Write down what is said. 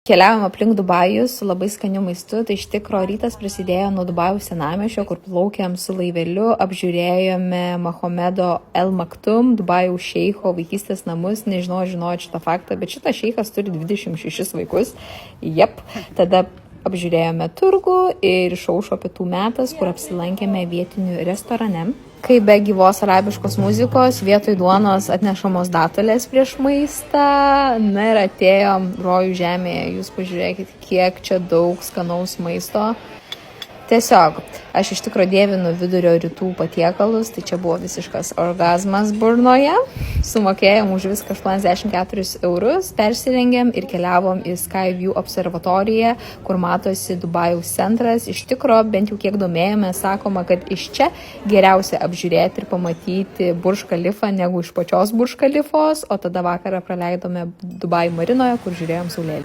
Keliavom aplink Dubajų su labai skaniu maistu, tai iš tikro rytas prasidėjo nuo Dubajų senamiesčio, kur plaukėm su laiveliu, apžiūrėjome Mohamedo El Maktum, Dubajų šeicho vaikystės namus, nežinau, žinojot šitą faktą, bet šitas šeichas turi 26 vaikus, tada apžiūrėjome turgų ir išaušo pietų metas, kur apsilankėme vietinių restorane. Kai be gyvos arabiškos muzikos, vietoj duonos atnešamos datulės prieš maistą, na ir atėjom rojų žemėje, jūs pažiūrėkit, kiek čia daug skanaus maisto. Tiesiog, aš iš tikro dievinu vidurio rytų patiekalus, tai čia buvo visiškas orgazmas burnoje. Sumokėjom už viską 84 €, persirengėm ir keliavom į Skyview observatoriją, kur matosi Dubajaus centras. Iš tikro, bent jau kiek domėjome, sakoma, kad iš čia geriausia apžiūrėti ir pamatyti Burj Khalifą negu iš pačios Burj Khalifos, o tada vakarą praleidome Dubajų marinoje, kur žiūrėjom saulėlydį.